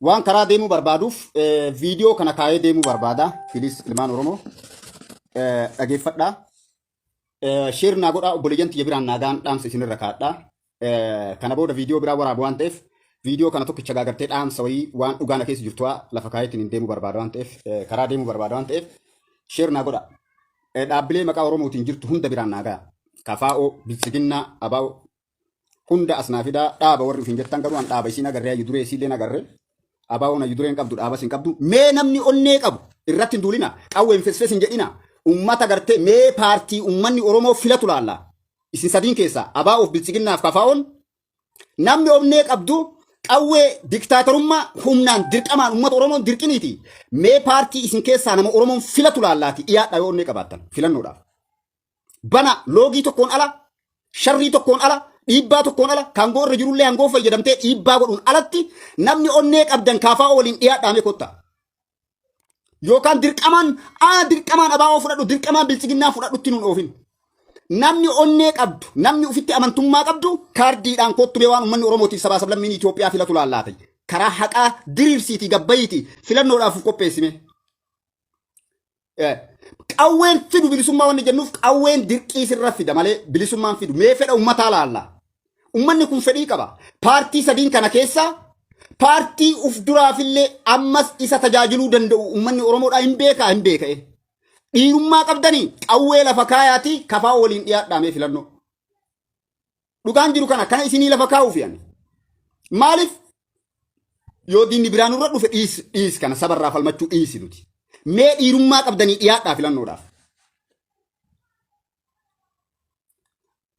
Waan karaa deemuu barbaaduuf viidiyoo kana kaayee deemuu barbaada. Filis ilmaan Oromoo dhageeffadhaa. Sheer naa godhaa obboleeyyan tiyya biraan naagaan dhaamsa isinirra kaadhaa. Kana booda viidiyoo biraa waraabu waan ta'eef viidiyoo kana tokkicha gaagartee dhaamsa wayii waan dhugaana keessa jirtu lafa kaayeetiin hin deemuu barbaada waan ta'eef karaa deemuu barbaada waan ta'eef sheer naa godhaa. Dhaabbilee maqaa Oromootiin jirtu hunda biraan naagaa. Kafaa'oo, Bilisiginnaa, Abaa'oo hunda asnaa fidaa dhaaba warri ofiin jettan garuu an dhaaba isiin agarree ayyuu duree isiillee agarree. Abaa'oon ayyuu dureen qabdu dhaabas hin qabdu. Mee namni onnee qabu irratti hin duulina. Qawween fesfes hin jedhina. Ummata gartee mee paartii ummanni Oromoo filatu laalla. Isin sadiin keessaa Abaa'oof Bilisiginnaaf Kafaa'oon namni onnee qabdu qawwee diktaatorummaa humnaan dirqamaan ummata Oromoon dirqiniiti. Mee paartii isin keessaa nama Oromoon filatu laallaati dhiyaadha yoo onnee qabaattan filannoodhaaf. Bana loogii tokkoon ala, sharrii tokkoon ala, dhiibbaa tokkoon ala, kan goorra jirullee hangoo fayyadamtee dhiibbaa godhuun alatti namni onnee qabdan Kafaa'oo waliin dhiyaadhaame kotta. Yookaan dirqamaan Abaa'oo fudhadhu, dirqamaan Bilisiginnaa fudhadhutti nun oofin. Namni onnee qabdu, namni ufitti amantummaa qabdu kaardiidhaan kottumee waan uummanni Oromootiif sabaa sablammiin Itoophiyaa filatu laallaate. Karaa haqaa diriirsiitii gabbayiitii filannoodhaaf qopheessime. Qawween fidu bilisummaa wanni jennuuf qawween dirqii sirra fida malee bilisummaan fidu. Mee fedha uummataa laalla. Uummanni kun fedhii qaba. Paartii sadiin kana keessaa paartii uf duraafillee ammas isa tajaajiluu danda'u uummanni Oromoodhaa hin beeka. Dhiirummaa qabdanii qawwee lafa kaayaati Kafaa'oo waliin dhiyaadhaamee filannoo. Dhugaan jiru kana isinii lafa kaa'uuf yaani. Maaliif yoo diinni biraan irra dhufe dhiis kana sabarraa falmachuu dhiisi nuti. Mee dhiirummaa qabdanii dhiyaadhaa filannoodhaaf.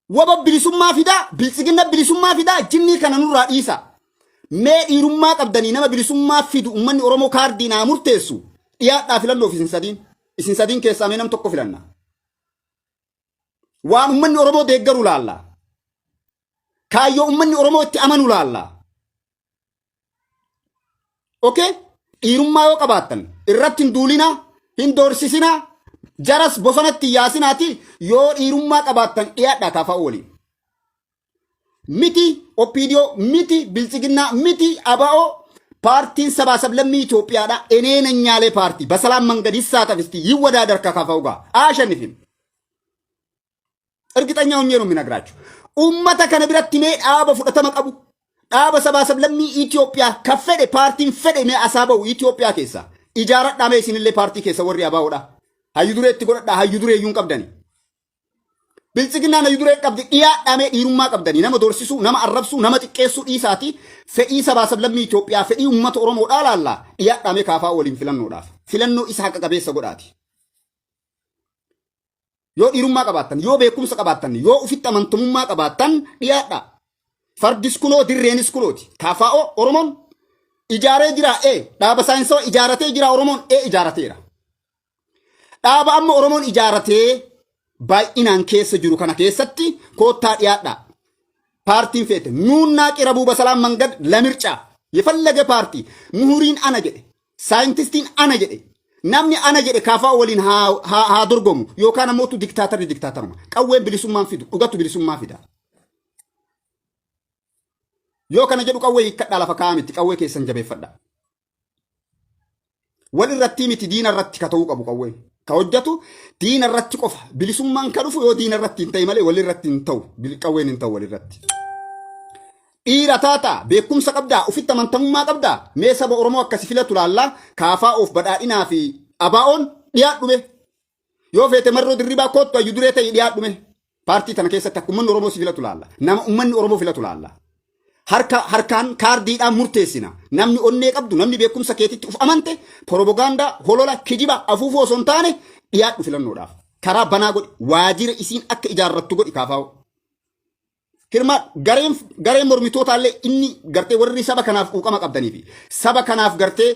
Waba bilisummaa fidaa, Bilisigina bilisummaa fidaa jinnii kana nurraa dhiisa. Mee dhiirummaa qabdanii nama bilisummaa fidu uummanni Oromoo kaardii naa murteessu dhiyaadhaa filannoof isin sadiin. Isin sadiin keessaa mee nam tokko filanna. Waan uummanni Oromoo deeggaru laalla. Kaayyoo uummanni Oromoo itti amanu laalla. Okay? Dhiirummaa yoo qabaattan irratti hin duulinaa, hin doorsisinaa, jaras bosonatti yaasinaati yoo dhiirummaa qabaattan dhiyaadhaa Kafaa'oo waliin. Miti Oppiidiyoo, miti Bilisiginnaa, miti Abaa'oo ፓርቲን ሰባ ሰብለሚ ኢትዮጵያዳ እኔ ነኝ ያለ ፓርቲ በሰላም መንገድ ይሳተፍ እስቲ ይወዳደር ከካፋው ጋር አሸንፍም። እርግጠኛ ሆኜ ነው የሚነግራችሁ። ኡመተ ከነብረት ሜ ዳበ ፉደተመ ቀቡ ዳበ ሰባ ሰብለሚ ኢትዮጵያ ከፈደ ፓርቲን ፈደ ሜ አሳበው ኢትዮጵያ ኬሳ ኢጃራዳ ሜ ሲንለ ፓርቲ ኬሳ ወሪ አባውዳ ሃይዱሬት ጎዳ ሃይዱሬ ዩን ቀብደኒ Bilisiginnaa na yuduree qabdi dhiyaadhaamee dhiirummaa qabdanii nama doorsisuu, nama arrabsuu, nama xiqqeessuu dhiisaati fedhii sabaa sablammii Itoophiyaa fedhii uummata Oromoodhaa laallaa dhiyaadhaamee Kafaa'oo waliin filannoodhaaf. Filannoo isa haqa qabeessa godhaati. Yoo dhiirummaa qabaattan, yoo beekumsa qabaattan, yoo ufitti amantummaa qabaattan dhiyaadhaa. Fardis kuloo dirreenis kulooti. Kafaa'oo Oromoon ijaaree jira dhaaba saayinsawaa ijaaratee jira Oromoon ijaarateera. Dhaaba amma Oromoon ijaaratee baay'inaan keessa jiru kana keessatti koottaa dhiyaadha. Paartiin feete nuunnaa qirabuu basalaam mangad lamircaa የፈለገ ፓርቲ ምሁሪን አነ ጀደ ሳይንቲስቲን አነ ጀደ namni ana jedhe Kafaa'oo waliin haa dorgomu yookaan ammoo diktaataruma qawween bilisummaan fidu dhugatu bilisummaa fida. Yoo kana jedhu qawwee hiikkadhaa lafa kaa'amitti qawwee keessan jabeeffadha. Wal irratti miti diina irratti ka ta'uu qabu qawween. Ka hojjatu diina irratti qofa bilisummaan ka dhufu yoo diina irratti hin ta'e malee wal irratti hin ta'u qawween hin ta'u wal irratti. Dhiira taata beekumsa qabdaa ufitti amantamummaa qabdaa mee saba Oromoo akkasi filatu laallaa Kafaa'oof badhaadhinaa fi Abaa'oon dhiyaadhume. Yoo feete marroo dirribaa koottu ayyuu duree ta'e dhiyaadhume. Paartii tana keessatti akka uummanni Oromoo si filatu laalla. Nama uummanni Oromoo filatu laalla. Harkaan kaardiidhaan murteessina. Namni onnee qabdu, namni beekumsa keetitti uf amante, propagaandaa, holola, kijiba, afuufoo osoo hin taane dhiyaadhu filannoodhaaf. Karaa banaa godhi, waajira isiin akka ijaarrattu godhi Kafaa'oo. Hirmaa gareen mormitootallee inni gartee warri saba kanaaf quuqama qabdanii fi saba kanaaf gartee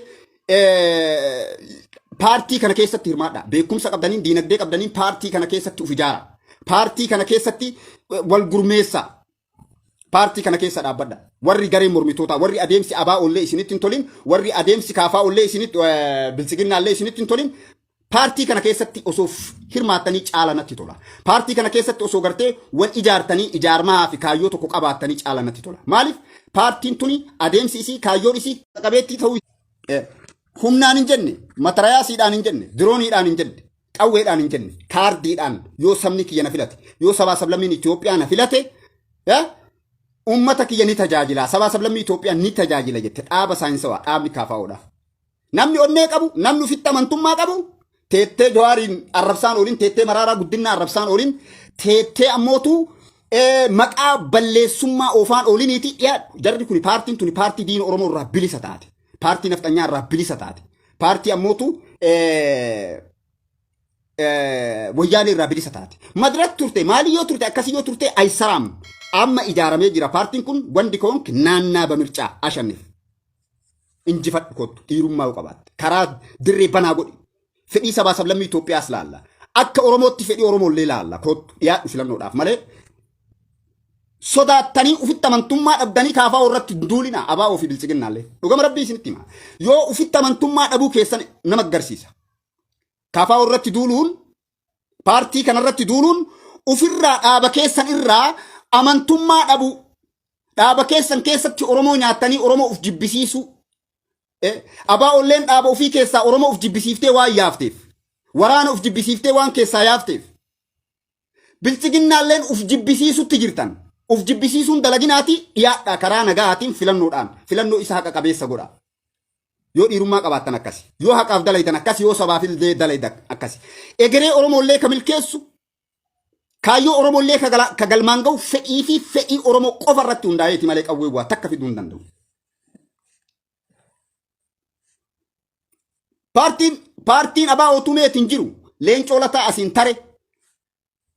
paartii kana keessatti hirmaadha. Beekumsa qabdaniin, diinagdee qabdaniin paartii kana keessatti uf ijaara. Paartii kana keessatti wal gurmeessa. Paartii kana keessa dhaabbadha. Warri gareen mormitootaa, warri adeemsi Abaa'oollee isinitti hin tolin, warri adeemsi Kafaa'oollee isinitti Bilisiginnaallee isinitti hin tolin, Paartii kana keessatti osoo hirmaattanii caalanatti tola. Paartii kana keessatti osoo gartee wal ijaartanii ijaarmaa fi kaayyoo tokko qabaattanii caalanatti tola. Maaliif paartiin tuni adeemsi isii kaayyoon isii qabeettii ta'uu humnaan hin jenne, matarayaasiidhaan hin jenne, dirooniidhaan hin jenne, qawweedhaan hin jenne, kaardiidhaan yoo sabni kiyya na filate, yoo sabaa sablammiin Itoophiyaa na filate, ummata kiyya ni tajaajila, sabaa sablammii Itoophiyaa ni tajaajila jette dhaaba saayinsawaa, dhaabni KFO'dha. Namni onnee qabu, namni ofitti amantummaa qabu, teettee Jawaariin arrabsaan ooliin, teettee Maraaraa Guddinaa arrabsaan ooliin, teettee ammootu maqaa balleessummaa oofaan ooliniiti dhiyaadhu. Jarri kun paartiin tuni paartii diina Oromoo irraa bilisa taate. Paartii nafxanyaa irraa bilisa taate. Paartii ammootu wayyaanee irraa bilisa taate. Madirak turte, maali yoo turte, akkasii yoo turte Ayisaraam amma ijaaramee jira. Paartiin kun wandi koonk naannaa bamircaa ashannif. Injifadhu kottu dhiirummaa yoo qabaatte. Karaa dirree banaa godhi. Fedhii sabaa sablammii Itoophiyaas laalla. Akka Oromootti fedhii Oromoollee laalla. Kottu dhiyaadhu filannoodhaaf malee. Sodaattanii ufitti amantummaa dhabdanii KFO irratti duulina ABO fi bilchiginnaallee. Dhugama rabbii isinitti hima. Yoo ufitti amantummaa dhabuu keessan nama agarsiisa. KFO irratti duuluun, paartii kanarratti duuluun ufirraa dhaaba keessan irraa amantummaa dhabu. Dhaaba keessan keessatti Oromoo nyaatanii Oromoo uf jibbisiisu. ABO'lleen dhaaba ofii keessaa Oromoo uf jibbisiiftee waan yaafteef. Waraana uf jibbisiiftee waan keessaa yaafteef. Bilchiginnaalleen uf jibbisiisutti jirtan. Uf jibbisiisuun dalaginaati dhiyaadhaa karaa nagaatiin filannoodhaan. Filannoo isa haqa qabeessa godha. Yoo dhiirummaa qabaattan akkasi. Yoo haqaaf dalaytan akkasi. Yoo sabaaf illee dalaytan akkasi. Egeree Oromoollee ka milkeessu. Kaayyoo Oromoollee ka galmaan ga'u fedhii fi fedhii Oromoo qofa irratti hundaa'eeti malee qawwee bu'aa takka fiduu hin danda'u. Paartiin ABO tumeetiin jiru leencoo lataa asiin tare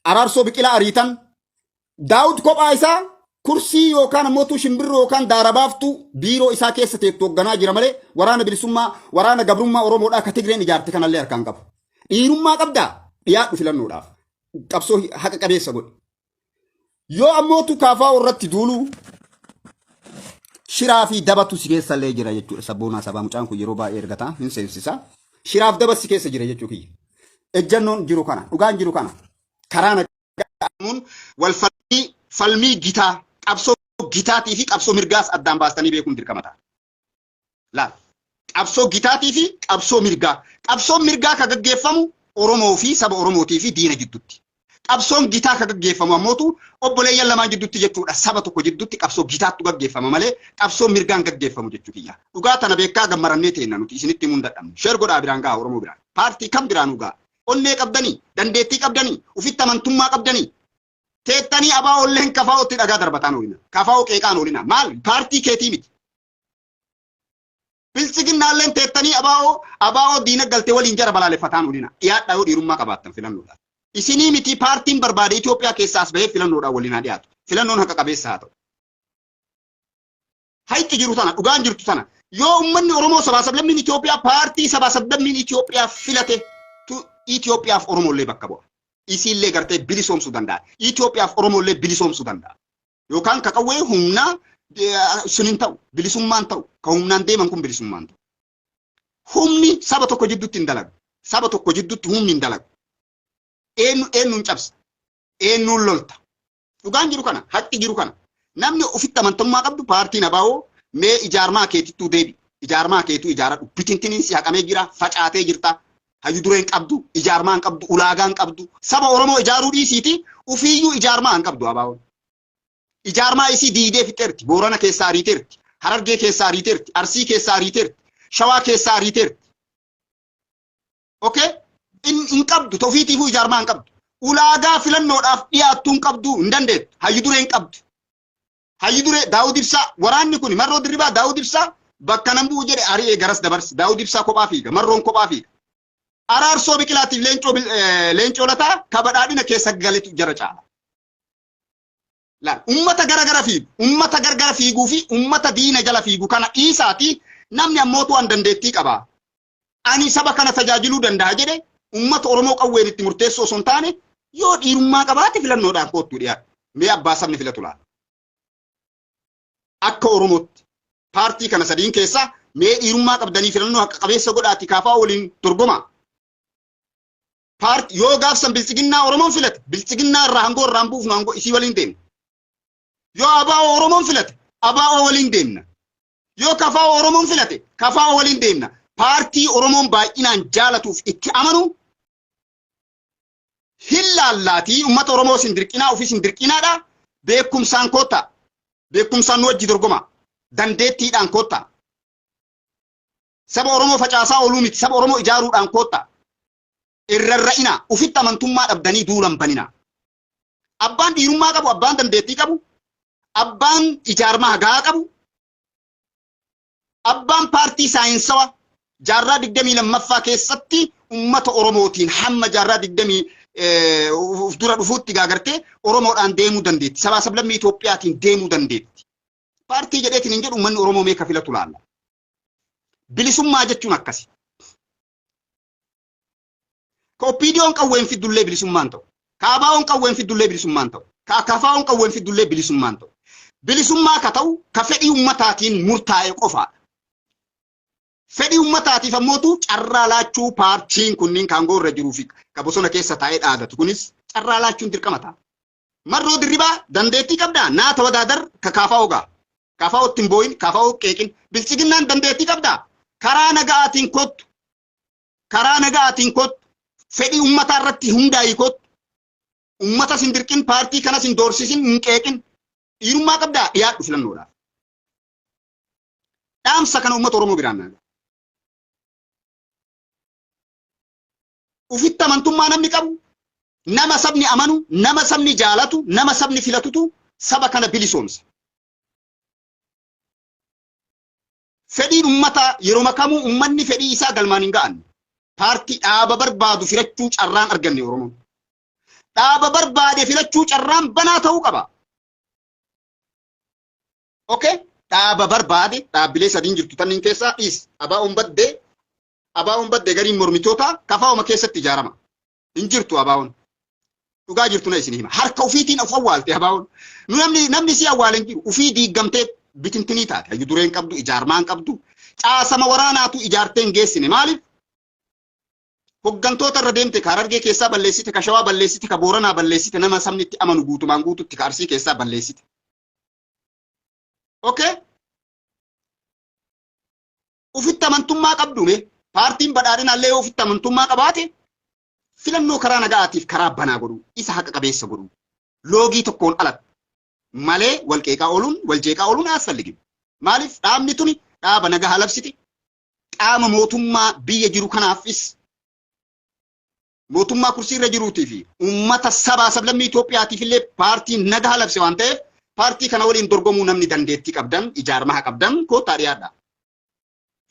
araarsoo biqilaa ariitan Daawud kophaa isaa kursii yookaan ammoo shimbirroo yookaan daarabaaftuu biiroo isaa keessa teettu hoogganaa jira malee waraana bilisummaa waraana gabrummaa Oromoodhaa ka Tigreen ijaarte kanallee harkaan qabu. Dhiirummaa qabdaa dhiyaadhu filannoodhaaf. Qabsoo haqa qabeessa godhi. Yoo ammootu KFO irratti duulu shiraa fi dabatu si keessallee jira jechuudha. Sabboonaa sabaa mucaan kun yeroo baay'ee ergataa hin seensisa. Shiraaf dabas si keessa jira jechuu kiyya. Ejjannoon jiru kana, dhugaan jiru kana. Karaa nagaamuun wal falmii gitaa, qabsoo gitaatii fi qabsoo mirgaas addaan baastanii beekuun dirqama ta'a. Laal. Qabsoo gitaatii fi qabsoo mirgaa. Qabsoon mirgaa ka gaggeeffamu Oromoo fi saba Oromootii fi diina jidduutti. Qabsoon gitaa ka gaggeeffamu ammootu obboleeyyan lamaan jidduutti jechuudha. Saba tokko jidduutti qabsoo gitaattu gaggeeffama malee qabsoo mirgaan gaggeeffamu jechuu kiyya. Dhugaa tana beekaa gammarannee teenna nuti isinitti himuun dadhabnu. Sheer godhaa biraan ga'a Oromoo biraan. Paartii kam biraanuu ga'a. Onnee qabdanii, dandeettii qabdanii, ufitti amantummaa qabdanii. Teettanii ABO'lleen KFO'tti dhagaa darbataan oolina. KFO qeeqaan oolina. Maal? Paartii keetii miti. Bilchiginnaalleen teettanii ABO diina galtee waliin jara balaaleffataan oolina. Dhiyaadhaa yoo dhiirummaa qabaattan filannoodhaan. Isinii miti paartiin barbaade Itoophiyaa keessaas bahee filannoodhaan waliin haa dhiyaatu. Filannoon haqa qabeessa haa ta'u. Hayti jiru tana, dhugaan jirtu tana. Yoo uummanni Oromoo sabaa sablammiin Itoophiyaa paartii sabaa sablammiin Itoophiyaa filate Itoophiyaaf Oromoollee bakka bu'a. Isiillee gartee bilisoomsuu danda'a. Itoophiyaaf Oromoollee bilisoomsuu danda'a. Yookaan ka qawwee humnaa suniin ta'u, bilisummaan ta'u, ka humnaan deeman kun bilisummaan ta'u. Humni saba tokko jidduutti hin dalagu. Saba tokko jidduutti humni hin dalagu. Eenyuun cabsa. Eenyuun lolta. Dhugaan jiru kana, haqqi jiru kana. Namni ofitti amantummaa qabdu paartiin ABO mee ijaarmaa keetittuu deebi. Ijaarmaa keetu ijaaradhu. Bitintiniin si haqamee jira, facaatee jirta. Hayyu dureen qabdu, ijaarmaan qabdu, ulaagaan qabdu. Saba Oromoo ijaaruu dhiisiiti, ufiiyyuu ijaarmaan qabdu ABO. Ijaarmaa isii diidee fixeerti. Boorana keessaa ariiteerti. Harargee keessaa ariiteerti. Arsii keessaa ariiteerti. Shawaa keessaa ariiteerti. Okay? In qabdu, tofiitiifuu ijaarmaan qabdu. Ulaagaa filannoodhaaf dhiyaattuun qabdu hin dandeettu. Hayyu dureen qabdu. Hayyu duree Daawud Ibsaa waraanni kun marroo dirribaa Daawud Ibsaa bakka nan bu'u jedhe ari'ee garas dabarsi. Daawud Ibsaa kophaa fiiga. Marroon kophaa fiiga. Araarsoo biqilaatiif leencoo lataa kabadhaadhina keessa galetu jara caala. Laal ummata garagara fiigu, ummata gargara fiiguu fi ummata diina jala fiigu kana dhiisaati namni ammootu waan dandeettii qaba. Ani saba kana tajaajiluu danda'a jedhe ummata Oromoo qawween itti murteessoo osoo hin taane yoo dhiirummaa qabaate filannoodhaan koottuu dhiyaatu. Mee abbaa sabni filatu laala. Akka Oromootti paartii kana sadiin keessaa mee dhiirummaa qabdanii filannoo haqa qabeessa godhaati KFO waliin dorgomaa. yoo gaafsan bilchiginnaa Oromoon filate bilchiginnaa irraa hangoo irraan buufnu hangoo isii waliin deemna. Yoo abaa'oo Oromoon filate abaa'oo waliin deemna. Yoo kafaa'oo Oromoon filate kafaa'oo waliin deemna. Paartii Oromoon baay'inaan jaalatuuf itti amanu hillallaatii uummata Oromoo sindirqinaa ofii sindirqinaadha. Beekumsaan koota. Beekumsaan nu wajji dorgoma. Dandeettiidhaan koota. Saba Oromoo facaasaa ooluu miti saba Oromoo ijaaruudhaan koota. Irrarra'ina ufitti amantummaa dhabdanii duulan banina. Abbaan dhiirummaa qabu, abbaan dandeettii qabu, abbaan ijaarmaa hagaa qabu, abbaan paartii saayinsawaa jaarraa 22ffaa keessatti uummata Oromootiin hamma jaarraa 20 dura dhufuutti gaagartee Oromoodhaan deemuu dandeetti. Sabaa sablammii Itoophiyaatiin deemuu dandeetti. Paartii jedheetiin hin jedhu uummanni Oromoo meeqa filatu laalla. Bilisummaa jechuun akkasi. Opinion qawween fiddullee bilisummaan ta'u. Kaabaa'oon qawween fiddullee bilisummaan ta'u. Kafaa'oon qawween fiddullee bilisummaan ta'u. Bilisummaa ka ta'u ka fedhii ummataatiin murtaa'e qofa. Fedhii ummataatiif ammootu carraa laachuu paartiin kunniin kaangoo irra jiruu fi ka bosona keessa taa'ee dhaadatu kunis carraa laachuun dirqama ta'a. Marroo dirribaa dandeettii qabdaa naata wadaadar ka Kaafaa'oo gaa. Kaafaa'oo ittiin booyin Kaafaa'oo qeeqin bilchiginnaan dandeettii qabdaa karaa nagaatiin kottu. Karaa nagaatiin kottu. Fedhii ummata irratti hundaa'ii kottu. Ummata sindirqin paartii kanas hin doorsisin hin qeeqin. Dhiirummaa qabdaa dhiyaadhu filannoodhaaf. Dhaamsa kana ummata Oromoo biraan naaga. Ufitti amantummaa namni qabu, nama sabni amanu, nama sabni jaalatu, nama sabni filatutu saba kana bilisoomsa. Fedhiin ummata yeroo makamuu ummanni fedhii isaa galmaan hin ga'anne. Paartii dhaaba barbaadu filachuu carraan arganne Oromoon. Dhaaba barbaade filachuu carraan banaa ta'uu qaba. Okay? Dhaaba barbaade dhaabbilee sadiin jirtu tanniin keessaa dhiis. Abaa'oon baddee gariin mormitoota kafaa'uma keessatti ijaarama. Hin jirtu abaa'oon. Dhugaa jirtu na isin hima. Harka ufiitiin of awwaalte abaa'oon. Namni si awwaale hin jiru. Ufii diigamtee bitintinii taate. Hayyu dureen qabdu, ijaarmaan qabdu. Caasama waraanaatu ijaartee hin geessine. Maaliif? Hoggantoota irra deemte ka Harargee keessaa balleessite, ka Shawaa balleessite, ka Booranaa balleessite, nama sabni itti amanu guutumaan guututti ka Arsii keessaa balleessite. Okay? Ufitti amantummaa qabdume paartiin badhaadhinaallee yoo ufitti amantummaa qabaate filannoo karaa nagaatiif karaa banaa godhu, isa haqa qabeessa godhu. Loogii tokkoon alatti malee waljeeqaa ooluun asfalligin. Maaliif dhaabni tuni dhaaba nagaa labsiti. Qaama mootummaa biyya jiru kanaafis mootummaa kursii irra jiruutii fi uummata sabaa sablammii Itoophiyaatiif illee paartiin nagaa labse waan ta'eef paartii kana waliin dorgomuu namni dandeettii qabdan, ijaarmaa qabdan koottaa dhiyaadha.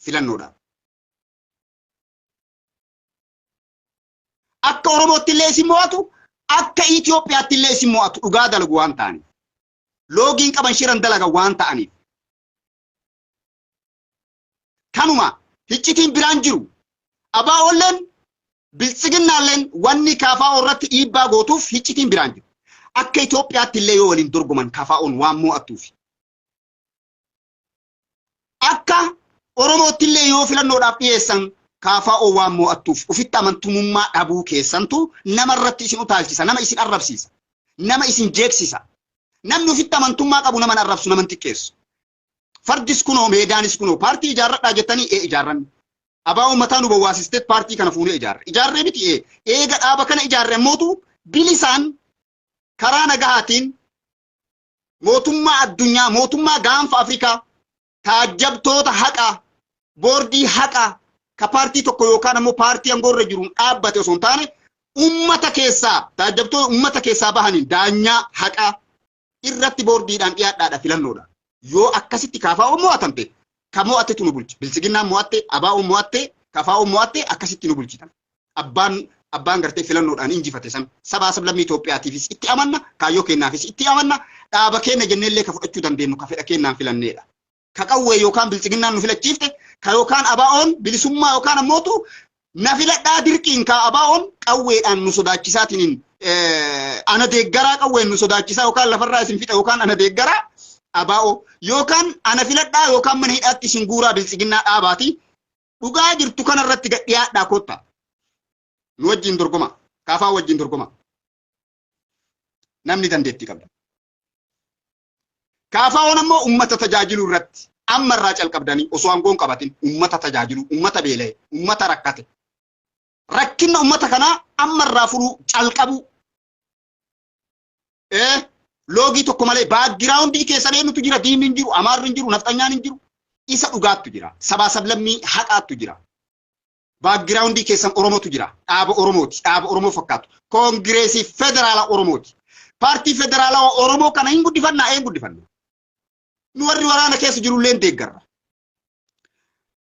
Filannoodha. Akka Oromootti illee isin mo'atu, akka Itoophiyaatti illee isin mo'atu dhugaa dalagu waan ta'aniif. Loogiin qaban shiran dalaga waan ta'aniif. Kanuma hiccitiin biraan jiru. Abaa'oolleen bilchiginnaalleen wanni Kaafaa'oo irratti dhiibbaa gootuuf hiccitiin biraan jiru. Akka Itoophiyaatti illee yoo waliin dorgoman Kaafaa'oon waan mo'attuuf. Akka Oromootti illee yoo filannoodhaaf dhiyeessan Kaafaa'oo waan mo'attuuf ufitti amantummaa dhabuu keessantu nama irratti isin utaalchisa, nama isin arrabsiisa, nama isin jeeksisa. Namni ufitti amantummaa qabu nama arrabsu nama xiqqeessu. Fardis kunoo meedaanis kunoo paartii ijaarradhaa jettanii ijaarranni. Abaa'oon mataa nu bawwaasisteet paartii kana fuunee ijaarre. Ijaarree miti eega dhaaba kana ijaarre ammootu bilisaan karaa nagahaatiin mootummaa addunyaa, mootummaa gaanfa Afrikaa taajjabtoota haqaa, boordii haqaa ka paartii tokko yookaan ammoo paartii aangoorra jiruun dhaabbate osoo hin taane ummata keessaa taajjabtoota ummata keessaa bahaniin daanyaa haqaa irratti boordiidhaan dhiyaadhaadha filannoodha. Yoo akkasitti Kaafaa'oon mo'atamte ka mo'attetu nu bulcha. Bilchiginnaan mo'atte, Abaa'oon mo'atte, Kaafaa'oon mo'atte akkasitti nu bulchitan. Abbaan gartee filannoodhaan injifate san sabaa sablammii Itoophiyaatiifis itti amanna, kaayyoo kennaafis itti amanna, dhaaba keenya jenneellee ka fudhachuu dandeenyu ka fedha kennaan filanneedha. Ka qawwee yookaan bilchiginnaan nu filachiifte, ka yookaan Abaa'oon bilisummaa yookaan ammootu na filadhaa dirqiin ka Abaa'oon qawweedhaan nu sodaachisaatiin ana deeggaraa qawween nu sodaachisaa yookaan lafarraa isin fixa yookaan ana deeggaraa Abaa'oo yookaan ana filadhaa yookaan mana hidhaatti isin guuraa bilchiginnaa dhaabaati dhugaa jirtu kanarratti gadhiyaadhaa kotta nu wajjin dorgoma Kaafaa wajjin dorgoma. Namni dandeettii qabda. Kaafaa ammoo uummata tajaajiluu irratti amma irraa calqabdanii osoo aangoon qabatin uummata tajaajilu, uummata beela'e, uummata rakkate. Rakkinna uummata kanaa amma irraa furuu calqabu. Loogii tokko malee baagiraawundii keessan eenyutu jira? Diinni hin jiru, Amaarri hin jiru, Nafxanyaan hin jiru. Isa dhugaattu jira. Sabaa sablammii haqaattu jira. Baagiraawundii keessan Oromotu jira. Dhaaba Oromooti. Dhaaba Oromoo fakkaatu. Koongireesii Federaalaa Oromooti. Paartii Federaalaa Oromoo kana hin guddifannaa, een guddifanna. Nu warri waraana keessa jirullee deeggarra.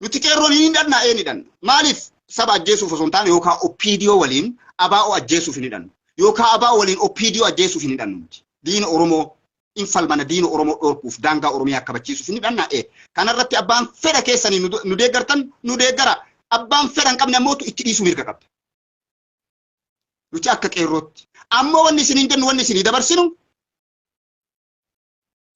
Nuti qeerroon hin hidhannaa, een hidhanna. Maaliif saba ajjeesuuf osoo hin taane yookaan OPDO waliin ABO ajjeesuuf hin hidhannu. Yookaan ABO waliin OPDO ajjeesuuf hin hidhannu. Diina Oromoo infalmana diina Oromoo dhorkuuf daangaa Oromiyaa kabachiisuuf hin hidhannaa. Kanarratti abbaan fedha keessanii nu deeggartan nu deeggara. Abbaan fedha hin qabne ammoo itti dhiisuu mirga qabda. Nuti akka qeerrootti. Ammoo wanni isin hin jennu wanni isin dabarsinu.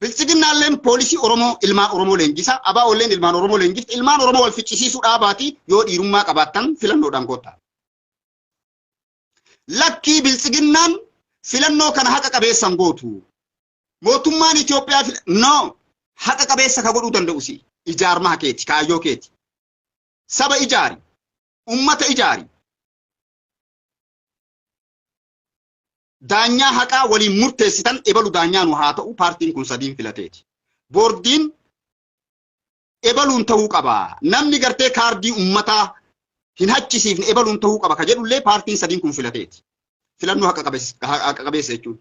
Bilchiginnaalleen poolisii Oromoo ilmaan Oromoo leenjisa. ABO'lleen ilmaan Oromoo leenjifti. Ilmaan Oromoo wal ficcisiisuu dhaabaati yoo dhiirummaa qabaattan filannoodhaan goota. Lakkii bilchiginnaan filannoo kana haqa qabeessan gootu. Mootummaan Itoophiyaa no haqa qabeessa ka godhuu danda'usi. Ijaarmaa keeti, kaayyoo keeti. Saba ijaari, ummata ijaari. Daanyaa haqaa waliin murteessitan ebalu daanyaa nu haa ta'u paartiin kun sadiin filateeti. Boordiin ebaluun ta'uu qaba. Namni gartee kaardii ummataa hin hachisiifne ebaluun ta'uu qaba ka jedhullee paartiin sadiin kun filateeti. Filannoo haqa qabeessa jechuun.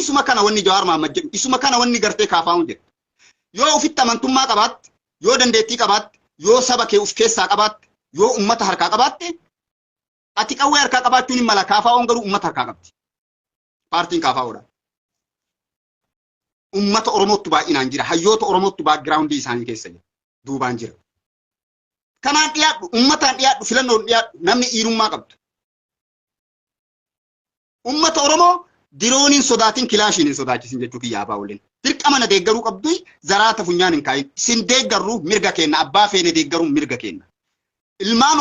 Isuma kana wanni Jawaar Mahaammad jedhu, isuma kana wanni gartee Kaafaa'uun jedhu. Yoo ofitti amantummaa qabaatte, yoo dandeettii qabaatte, yoo saba kee of keessaa qabaatte, yoo ummata harkaa qabaatte, ati qawwee harkaa qabaachuun hin mala. Kaafaa'uun garuu ummata harkaa qabdi. Paartiin Kaafaa'uudha. Ummata Oromootu baay'inaan jira. Hayyoota Oromootu baagiraawundii isaanii keessa jira. Duubaan jira. Kanaan dhiyaadhu, ummataan dhiyaadhu, filannoon dhiyaadhu, namni dhiirummaa qabdu. Ummata Oromoo dirooniin sodaatiin kilaashiin hin sodaachisin jechuu kiyyaa ABO'lleen. Dirqama na deeggaruu qabdu zaraata funyaan hin kaayin. Isin deeggarru mirga kenna. Abbaa feene deeggaruun mirga kenna. Ilmaan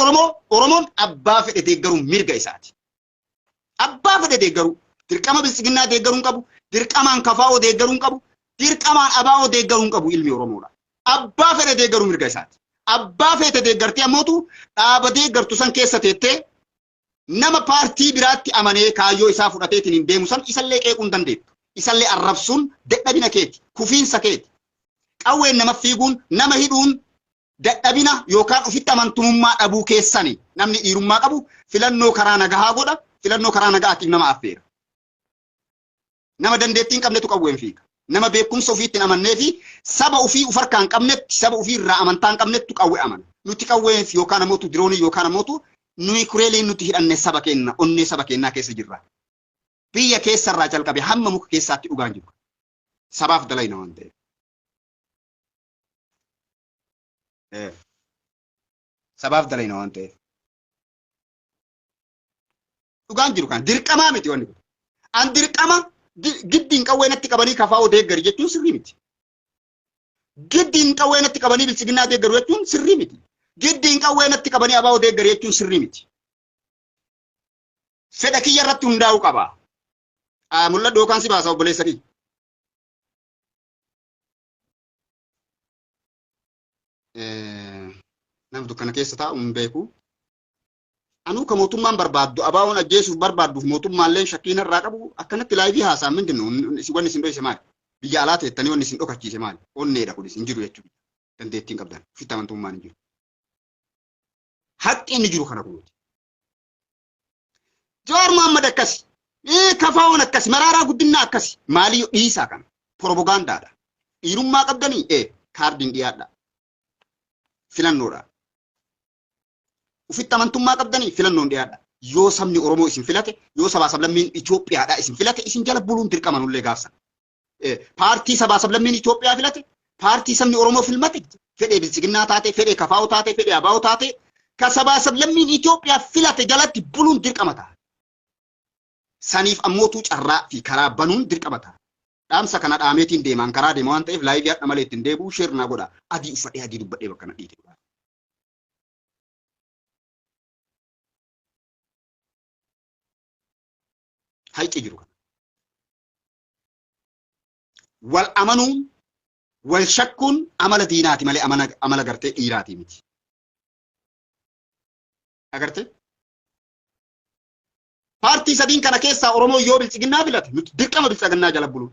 Oromoon abbaa fedhe deeggaruun mirga isaati. Abbaa fedhe deeggaruu. Dirqama bilchiginnaa deeggaruun qabu. Dirqamaan Kafaa'oo deeggaruun qabu. Dirqamaan ABO deeggaruun qabu ilmi Oromoodha. Abbaa fedhe deeggaruun mirga isaati. Abbaa feete deeggartee ammootu dhaaba deeggartu san keessa teettee nama paartii biraatti amanee kaayyoo isaa fudhateetiin hin deemu san isallee qeequun dandeettu. Isallee arrabsuun dadhabina keeti, kufiinsa keeti. Qawween nama fiiguun, nama hidhuun dadhabina yookaan ofitti amantummaa dhabuu keessani. Namni dhiirummaa qabu filannoo karaa nagahaa godha. Filannoo karaa nagaatiin nama affeera. Nama dandeettii hin qabnetu qawween fiiga. Nama beekumsa ofiitti hin amannee fi saba ofii uf harkaa hin qabnetti, saba ofii irraa amantaa hin qabnettu qawwee amana. Nuti qawween yookaan ammoo diroonii yookaan ammoo nuyi kureeleen nuti hidhanne saba keenya, onnee saba keenyaa keessa jirra. Biyya keessarraa jalqabe hamma muka keessaatti dhugaan jiru. Sabaaf dalayna waan ta'eef. Sabaaf dalayna waan ta'eef. Dhugaan jiru kan dirqamaa miti wanni kun. An dirqama giddiin qawweenatti qabanii Kafaa'oo deeggari jechuun sirrii miti. Giddiin qawweenatti qabanii bilchiginnaa deeggaru jechuun sirrii miti. Giddiin qawweenatti qabanii ABO deeggari jechuun sirrii miti. Fedha kiyya irratti hundaa'uu qaba. Mul'adhu yookaan si baasa obboleessa kiyya. Nama dukkana keessa taa'u hin beeku. Anuu ka mootummaan barbaaddu ABO'n ajjeesuuf barbaadduuf mootummaallee shakkiin irraa qabu akkanatti laayivii haasaa mindinnu wanni isin dhoyse maali? Biyya alaa teettanii wanni isin dhokachiise maali? Onneedha kun isin jiru jechuudha. Dandeettiin qabdan. Ofitti amantummaan hin jiru. Haqqi inni jiru kana kunuuti. Jawaar Mahaammad akkasi. Kafaa'oon akkasi. Maraaraa Guddinaa akkasi. Maalii dhiisaa kana? Propagaandaadha. Dhiirummaa qabdanii kaardiin dhiyaadha. Filannoodha. Ufitti amantummaa qabdanii filannoon dhiyaadha. Yoo sabni Oromoo isin filate, yoo sabaa sablammiin Itoophiyaadha isin filate, isin jala buluun dirqama nullee gaafsan. Paartii sabaa sablammiin Itoophiyaa filate, paartii sabni Oromoo filmate, fedhee bilchiginnaa taate, fedhee Kafaa'oo taate, fedhee ABO taate, ka sabaa sablammiin Itoophiyaa filate jalatti buluun dirqama ta'a. Saniif ammootuu carraa fi karaa banuun dirqama ta'a. Dhaamsa kana dhaameetiin deemaan karaa deema waan ta'eef laayivii hadha malee ittiin deebi'u sheernaa godha. Adii uffadhee adii dubbadhee bakka na dhiite. Hayqi jiru. Wal amanuun wal shakkuun amala diinaati malee amala gartee dhiiraati miti. Agartee? Paartii sadiin kana keessaa Oromoo yoo bilchiginnaa filate nuti dirqama bilchiginnaa jala buluun.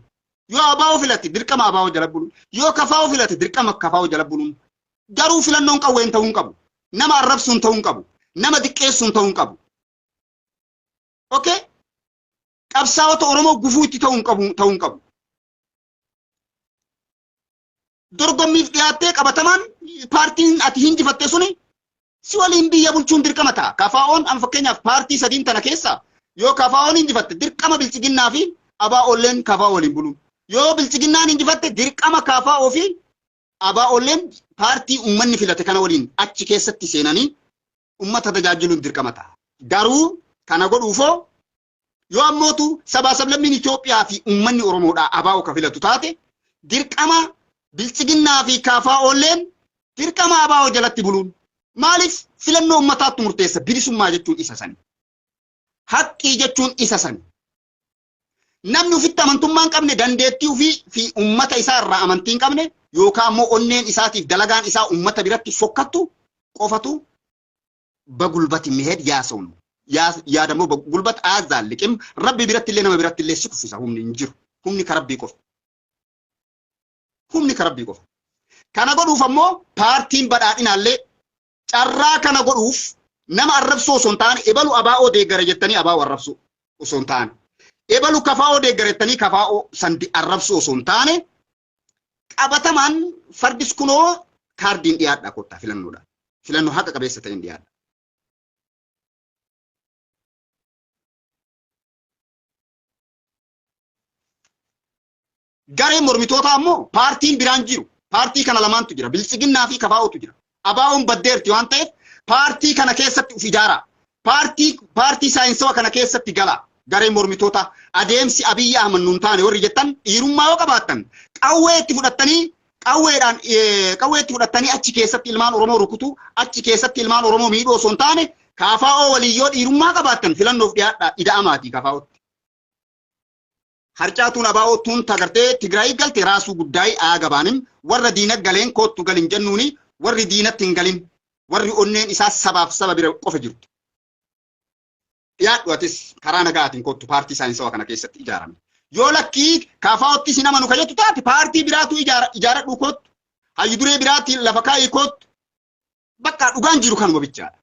Yoo abaa'oo filate dirqama abaa'oo jala buluun. Yoo kafaa'oo filate dirqama kafaa'oo jala buluun. Garuu filannoon qawween ta'uu hin qabu. Nama arrabsuun ta'uu hin qabu. Nama diqqeessuun ta'uu hin qabu. Okay? Qabsaa'ota Oromoo gufuu itti ta'uu hin qabu. Dorgommiif dhiyaattee qabatamaan paartiin ati hinjifatte suni si waliin biyya bulchuun dirqama ta'a. Kafaa'oon an fakkeenyaaf paartii sadiin tana keessaa yoo kafaa'oon injifatte dirqama bilchiginnaa fi abaa'oolleen kafaa'oo waliin buluun. Yoo bilchiginnaan injifatte dirqama kafaa'oo fi abaa'oolleen paartii uummanni filate kana waliin achi keessatti seenanii uummata tajaajiluun dirqama ta'a. Garuu kana godhuufoo yoo ammootu sabaa sablammiin Itoophiyaa fi uummanni Oromoodhaa abaa'oo ka filatu taate dirqama bilchiginnaa fi kafaa'oolleen dirqama abaa'oo jalatti buluun. Maaliif filannoo uummataatti murteessa bilisummaa jechuun isa sani. Haqqii jechuun isa sani. Namni ofitti amantummaa hin qabne dandeettii fi uummata isaa irraa amantii hin qabne yookaan immoo onneen isaatiif dalagaan isaa uummata biratti fokkattu qofatu bagulbati miheed yaasawnu. Yaadammoo bagulbat aazaan liqim rabbi biratti illee nama biratti illee si kuffisa humni hin jiru. Humni ka rabbii qofa. Humni ka rabbii qofa. Kana godhuuf ammoo paartiin badhaadhinaallee carraa kana godhuuf nama arrabsuu osoo hin taane ebalu abaa'oo deeggara jettanii abaa'oo arrabsuu osoo hin taane ebalu kafaa'oo deeggara jettanii kafaa'oo sandi arrabsuu osoo hin taane qabatamaan fardis kunoo kaardiin dhiyaadha kottaa filannoodha. Filannoo haqa qabeessa ta'een dhiyaadha. Gareen mormitoota ammoo paartiin biraan jiru. Paartii kana lamaantu jira. Bilchiginnaa fi kafaa'ootu jira. Abaa'oon baddeerti waan ta'eef paartii kana keessatti uf ijaara. Paartii saayinsawaa kana keessatti gala. Gareen mormitoota adeemsi Abiyyi Ahmad nuun taane warri jettan dhiirummaa yoo qabaattan qawwee itti fudhattanii achi keessatti ilmaan Oromoo rukutu achi keessatti ilmaan Oromoo miidhuu osoo hin taane kafaa'oo waliin yoo dhiirummaa qabaattan filannoof dhiyaadha ida'amaati kafaa'ootti. Harcaatuun abaa'ootuun tagartee Tigraay galte raasuu guddaa'ii aagabaanin warra diina galeen koottu galin jennuuni warri diinatti hin galin warri onneen isaa sabaaf saba bira qofa jirtu. Dhiyaadhu atis karaa nagaatiin koottu paartii saayinsawaa kana keessatti ijaarame. Yoo lakkii kafaa'ootti si nama nu kajettu taate paartii biraatu ijaaradhu koottu. Hayyu duree biraatiin lafa kaa'ii koottu. Bakka dhugaan jiru kanuma bichaadha.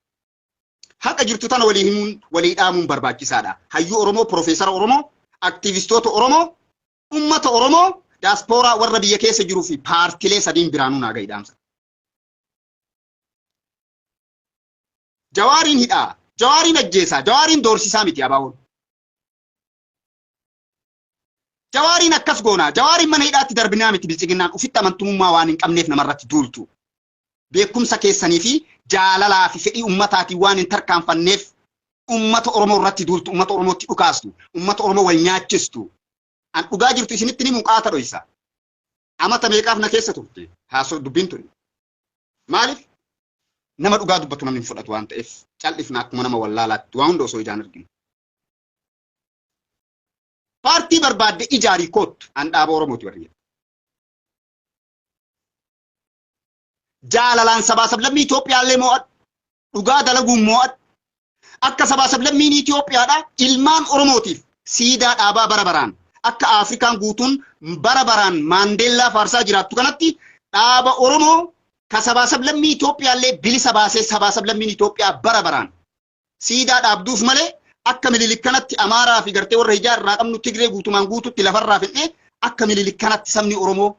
Haqa jirtu tana walii himuun walii dhaamuun barbaachisaadha. Hayyuu Oromoo, Profeesara Oromoo, aktivistoota Oromoo, ummata Oromoo, diyaaspooraa warra biyya keessa jiruu fi paartilee sadiin biraanuu naa gahi dhaamsa. Jawaariin hidhaa, Jawaariin ajjeesaa, Jawaariin doorsisaa miti abaa'oon. Jawaariin akkas goonaa, Jawaariin mana hidhaatti darbinaa miti bilchiginnaan ufitti amantummaa waan hin qabneef namarratti duultu. Beekumsa keessanii fi jaalalaa fi fedhii ummataatiin waan hin tarkaanfanneef ummata Oromoo irratti duultu, ummata Oromootti dhukaastu, ummata Oromoo wal nyaachistu. An dhugaa jirtu isinitti ni muqaata dhoysa. Amata meeqaaf na keessa turte? Haasoo dubbiin ture. Maaliif? Nama dhugaa dubbatu namni hin fudhatu waan ta'eef cal'ifna akkuma nama wallaalaatti waan hunda osoo ijaan arginu. Paartii barbaadde ijaarii koottu an dhaaba Oromooti warri jedhu. Jaalalaan sabaa sablammii Itoophiyaallee mo'adhu. Dhugaa dalaguun mo'adhu. Akka sabaa sablammiin Itoophiyaadha ilmaan Oromootiif siidaa dhaabaa bara baraan akka Afrikaan guutuun bara baraan Maandeellaa faarsaa jiraattu kanatti dhaaba Oromoo ka sabaa sablammii Itoophiyaallee bilisa baasee sabaa sablammiin Itoophiyaa bara baraan siidaa dhaabduuf malee akka Minilik kanatti Amaaraa fi gartee warra hijaa irraa qabnu Tigree guutumaan guututti lafarraa fidhee akka Minilik kanatti sabni Oromoo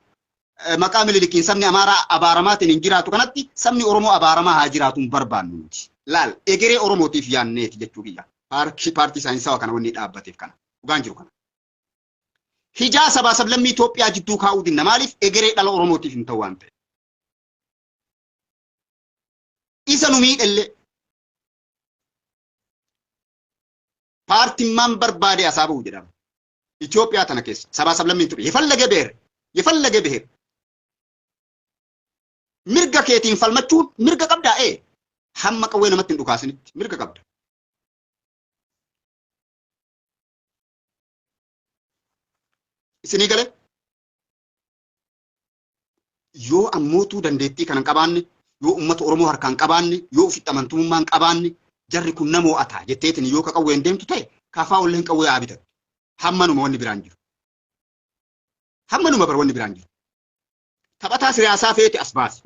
maqaa Minilikiin sabni Amaaraa abaaramaatiin hin jiraatu kanatti sabni Oromoo abaaramaa haa jiraatuun barbaannu nuti. Laal egeree Oromootiif yaanneeti jechuu biyya. Paartii saayinsawaa kana wanni dhaabbateef kana. Dhugaan jiru kana. Hijaa sabaa sablammii Itoophiyaa jidduu kaa'uu dinna maaliif egeree dhala Oromootiif hin ta'u waan ta'e. Isa nu miidhellee. Paartiin maan barbaade asaa ba'u jedhama. Itoophiyaa tana keessa sabaa sablammiin ture. Yefallage beer. Mirga keetiin falmachuun mirga qabdaa hamma qawwee namatti hin dhukaasinitti mirga qabda. isinii galee yoo ammootuu dandeettii kana hin qabaanne yoo ummata Oromoo harkaan hin qabaanne yoo ofitti amantummaa hin qabaanne jarri kun namoo ataa jetteetiin yoo ka qawween deemtu ta'e kaafaa ollee hin qawwee haa bitatu hammanuma wanni biraan jiru hammanuma bar wanni biraan jiru taphataa siyaasaa feete as baasi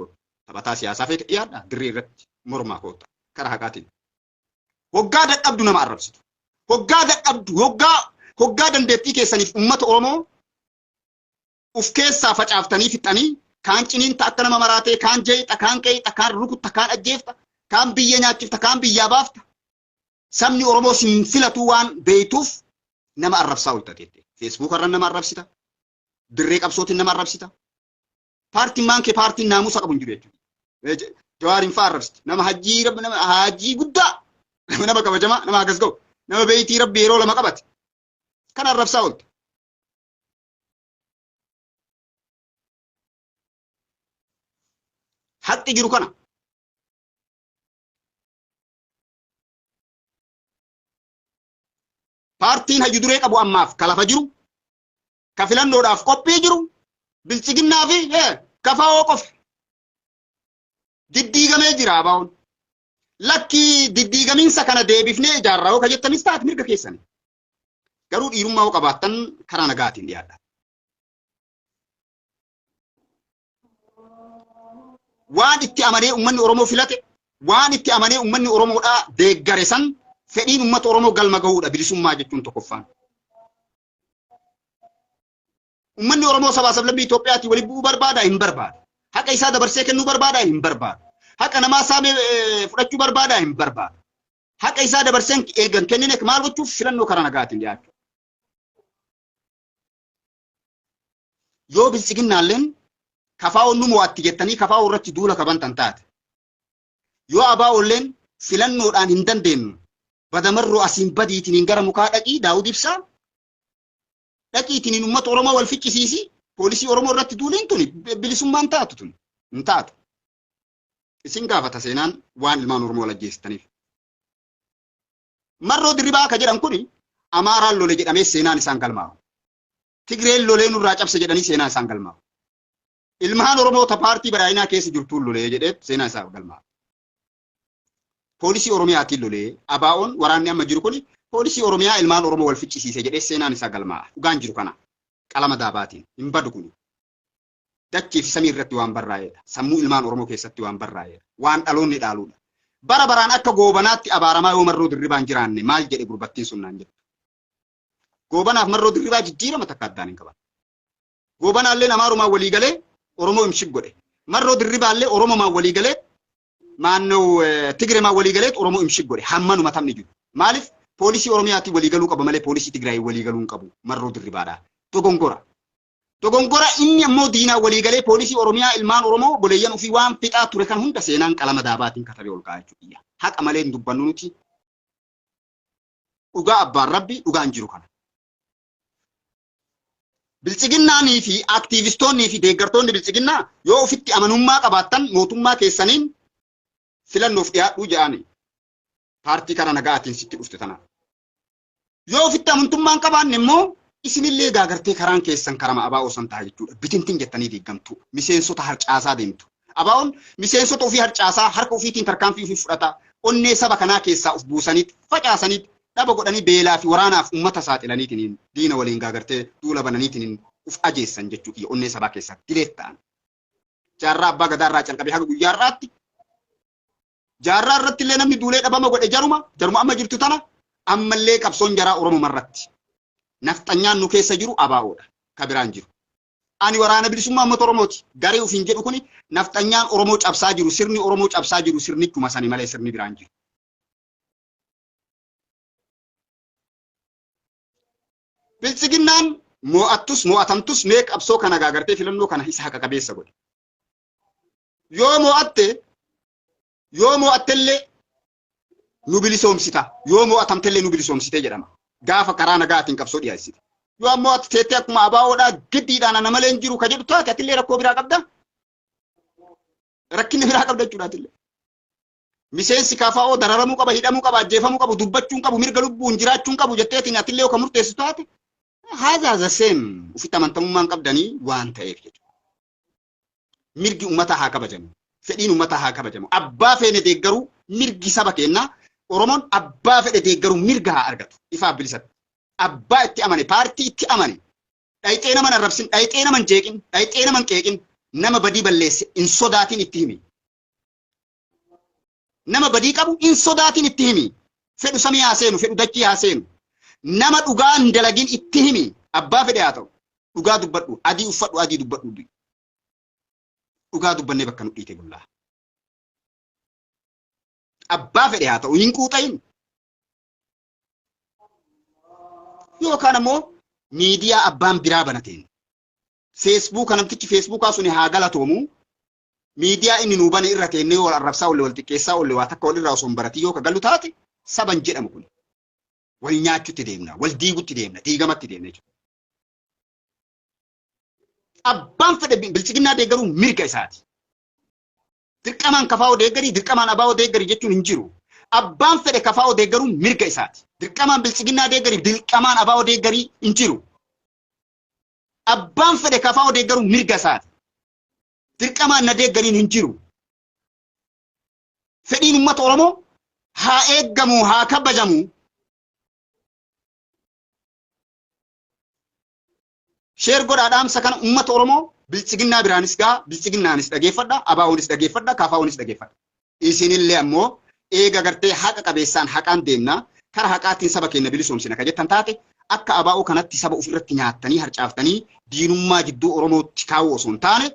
taphataa siyaasaa feete dhiyaadha dirree irratti mormaa koota karaa haqaatiin hoggaa dadhabdu nama arrabsitu hoggaa dadhabdu hoggaa dandeettii keessaniif ummata Oromoo uf keessaa facaaftanii fixanii kaan ciniinta akka nama maraatee kaan jeexa kaan qeexa kaan rukutta kaan ajjeefta kaan biyya nyaachifta kaan biyyaa baafta sabni Oromoo sin filatu waan beeytuuf nama arrabsaa ultateette Facebook irra nama arrabsita dirree qabsootiin nama arrabsita paartiin maankee paartiin naamusa qabu hin jiru jechuudha Jawaariin fa'aa arrabsiti nama hajii guddaa nama kabajamaa nama hagas ga'u nama beeytii rabbi yeroo lama qabate kan arrabsaa olte haqqi jiru kana paartiin hayyu duree qabu ammaaf kalafa jiru ka filannoodhaaf qophii jiru bilchiginnaa fi kafaa'oo qofa diddiigamee jira abaa'oon lakkii diddiigamiinsa kana deebifnee ijaarraa yoo ka jettanis taate mirga keessanii garuu dhiirummaa yoo qabaattan karaa nagaatiin dhiyaadha. Waan itti amanee ummanni Oromoo filate waan itti amanee ummanni Oromoodhaa deeggare san fedhiin ummata Oromoo galma gahuudha bilisummaa jechuun tokkoffaan. Ummanni Oromoo sabaa sablambii Itoophiyaatti waliin bu'uu barbaada hin barbaadu. Haqa isaa dabarsee kennuu barbaada hin barbaadu. Haqa namaa saamee fudhachuu barbaada hin barbaadu. Haqa isaa dabarseen eegan kennine maal gochuuf filannoo karaa nagaatiin dhiyaachuu. Yoo bilchiginnaalleen kafaa'oon nu mo'atti jettanii kafaa'oo irratti duula qabantan taate. Yoo abaa'olleen filannoodhaan hin dandeenyu badamarroo asiin badiitiin gara mukaa dhaqii Daawud Ibsaa dhaqiitiin uummata Oromoo wal ficcisiisi poolisii Oromoo irratti duuliin tuni bilisummaan taatu tun hin taatu. Isin gaafata seenaan waan ilmaan Oromoo wal ajjeestaniif. Marroo dirribaa ka jedhan kuni Amaaraan lole jedhamee seenaan isaan galmaa'u. Tigreen lolee nurraa cabse jedhanii seenaan isaan galmaa'u. Ilmaan Oromoo ta paartii badhaadhinaa keessa jirtuun lolee jedhee seenaan isaa galmaa'u. Poolisii Oromiyaatiin lolee abaa'oon waraanni amma jiru kuni poolisii Oromiyaa ilmaan Oromoo wal ficcisiise jedhee seenaan isaa galmaa'a. Dhugaan jiru kana qalama daabaatiin hin badu kuni. Dachee fi samii irratti waan barraa'edha. Sammuu ilmaan Oromoo keessatti waan barraa'edha. Waan dhaloonni dhaaluudha. Bara baraan akka goobanaatti abaaramaa yoo marroo dirribaan jiraanne maal jedhe gurbattiin sun naan jedhu. Goobanaaf marroo dirribaa jijjiirama takka addaan hin qaban. Goobanaallee Amaarumaan walii galee Oromoo imshig godhe. Marroo dirribaallee Oromomaan walii galee maannoo Tigreemaan walii galee Oromoo imshig godhe. Hammanuma tamni jiru. Maaliif poolisii Oromiyaatti walii galuu qaba malee poolisii Tigraay walii galuu hin qabu marroo dirribaadhaa. Dogongora. Dogongora inni ammoo diinaa walii galee poolisii Oromiyaa ilmaan Oromoo boleeyyan ofii waan fixaa ture kan hunda seenaan qalama daabaatiin katabee ol kaa'aa jechuudha. Haqa malee hin dubbannu nuti. Dhugaa abbaan rabbi dhugaan jiru kana. Bilchiginnaanii fi aktiivistoonnii fi deeggartoonni bilchiginnaa yoo ofitti amanummaa qabaattan mootummaa keessaniin filannoof dhiyaadhuu jedhani. Paartii kana nagaatiin sitti dhufte tanaaf. Yoo ofitti amantummaa hin qabaanne immoo isinillee gaagartee karaan keessan karama abaa'oo san ta'a jechuudha. Bitintiin jettanii deeggamtu. Miseensota harcaasaa deemtu. Abaa'oon miseensota ofii harcaasaa harka ofiitiin tarkaanfii ofii fudhata. Onnee saba kanaa keessaa of buusaniit facaasaniit dhaba godhanii beelaa fi waraanaaf uummata saaxilaniitiin diina waliin gaagartee duula bananiitiin uf ajeessan jechuudha. Onnee sabaa keessaa dileet ta'an. Jaarraa abbaa gadaarraa calqabee haga guyyaa har'aatti. Jaarraa irratti illee namni duulee dhabama godhe jaruma amma jirtu tana ammallee qabsoon jaraa Oromoo marratti. Nafxanyaan nu keessa jiru abaa'oodha. Ka biraan jiru. Ani waraana bilisummaa uummata Oromooti. Garee ofiin jedhu kuni nafxanyaan Oromoo cabsaa jiru, sirni Oromoo cabsaa jiru, sirnichuma sani malee sirni biraan jiru. Bilchiginnaan mo'attus mo'atamtus mee qabsoo kana gaagartee filannoo kana isa haqa qabeessa godhe. Yoo mo'attellee nu bilisoomsita. Yoo mo'atamtellee nu bilisoomsitee jedhama. Gaafa karaa nagaatiin qabsoo dhiyeessite. Yoo ammoo ati teettee akkuma abaa'oodhaa giddiidhaan ana malee hin jiru ka jedhu taate atillee rakkoo biraa qabda. Rakkinni biraa qabda jechuudha atillee. Miseensi kafaa'oo dararamuu qaba, hidhamuu qaba, ajjeefamuu qabu, dubbachuun qabu, mirga lubbuun jiraachuun qabu jetteetiin atillee yoo ka murteessu taate Haza the same ufitti amantamummaan qabdanii waan ta'eef jechuudha. Mirgi uummataa haa kabajamu. Fedhiin uummataa haa kabajamu. Abbaa feene deeggaruu mirgi saba keenyaa Oromoon abbaa fedhe deeggaruu mirga haa argatu. Ifaaf bilisatti. Abbaa itti amane, paartii itti amane. Dhayixee nama arrabsin, dhayixee nama jeeqin, dhayixee nama qeeqin, nama badii balleesse in sodaatiin itti himi. Nama badii qabu in sodaatiin itti himi. Fedhu samii haa seenu, fedhu dachii haa seenu. Nama dhugaa hin dalagin itti himi. Abbaa fedhe haa ta'u. Dhugaa dubbadhu, adii uffadhu, adii dubbadhu. Dhugaa dubbannee bakka nu dhiite bullaa. Abbaa fedhe haa ta'u hin quuxayin. Yookaan ammoo miidiyaa abbaan biraa banateen. Feesbuuk namtichi feesbuukaa suni haa galatoomu. Miidiyaa inni nuu bane irra teennee wal arrabsaa wal xiqqeessaa waa takka walirraa osoo hin baratin yoo ka galu taate saban jedhamu kun. Wal nyaachuutti deemna, wal diigutti deemna, diigamatti deemna jechuudha. Abbaan fedhe bilchiginnaa deeggaruu mirga isaati. Dirqamaan kafaa'oo deeggarii, dirqamaan abaa'oo deeggarii jechuun hin jiru. Abbaan fedhe kafaa'oo deeggaruu mirga isaati. Dirqamaan bilchiginnaa deeggarii, dirqamaan abaa'oo deeggarii hin jiru. Abbaan fedhe kafaa'oo deeggaruu mirga isaati. Dirqamaan na deeggariin hin jiru. Fedhiin uummata Oromoo haa eeggamu, haa kabajamu. Sheer godhaa dhaamsa kana uummata Oromoo bilchiginnaa biraanis gaa bilchiginnaanis dhageeffadha, abaa'oonis dhageeffadha, kafaa'oonis dhageeffadha. Isinillee ammoo eega gartee haqa qabeessaan haqaan deemna kara haqaatiin saba keenya bilisoomsina ka jettan taate akka abaa'oo kanatti saba ofirratti nyaattanii harcaaftanii diinummaa jidduu Oromootti kaa'uu osoo hin taane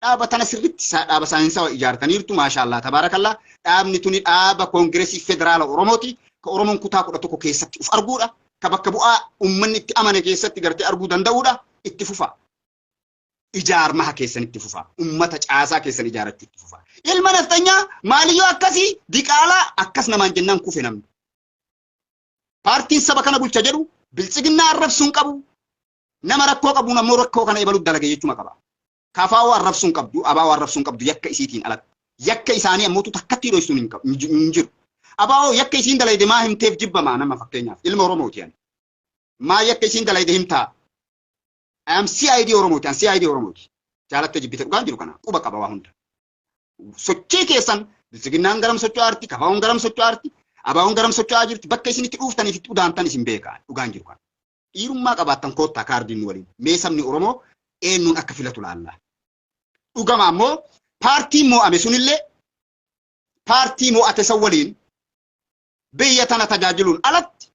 dhaaba tana sirriitti dhaaba saayinsaa ijaartaniirtu maashaallah tabaarakallaa dhaabni tuni dhaaba koongireesii federaala Oromooti ka Oromoon kutaa 11 keessatti uf arguudha ka bakka bu'aa uummanni itti amane keessatti gartee arguu danda'uudha itti fufa. Ijaarmaha keessan itti fufa. Ummata caasaa keessan ijaarachuu itti fufa. Ilma naftanyaa maaliyyoo akkasii diqaalaa akkas namaan jennaan kufe namni. Paartiin saba kana bulcha jedhu bilchiginnaa arrabsuun qabu. Nama rakkoo qabu nammoo rakkoo kana ebaluuf dalage jechuma qaba. Kafaa'oo arrabsuun qabdu, abaa'oo arrabsuun qabdu yakka isiitiin alatti. Yakka isaanii ammootu takkatti hidhoisuun hin jiru. Abaa'oo yakka isiin dalayde maa himteef jibbamaa nama fakkeenyaaf ilma Oromooti yani. Maa yakka isiin dalayde himtaa. Am CID Oromooti, an CID Oromooti. Jaalatte jibbite dhugaan jiru kana quba qaba waa hunda. Sochii keessan bilchiginnaan garam socho'aa jirti, kafaa'oon garam socho'aa jirti, abaa'oon garam socho'aa jirti, bakka isin itti dhuuftaniif itti udaantan isin beekaa dhugaan jiru kana. Dhiirummaa qabaattan koottaa kaardiin nu waliin. Mee sabni Oromoo eenyuun akka filatu laalla. Dhugama ammoo paartiin mo'ame sunillee paartii mo'ate san waliin biyya tana tajaajiluun alatti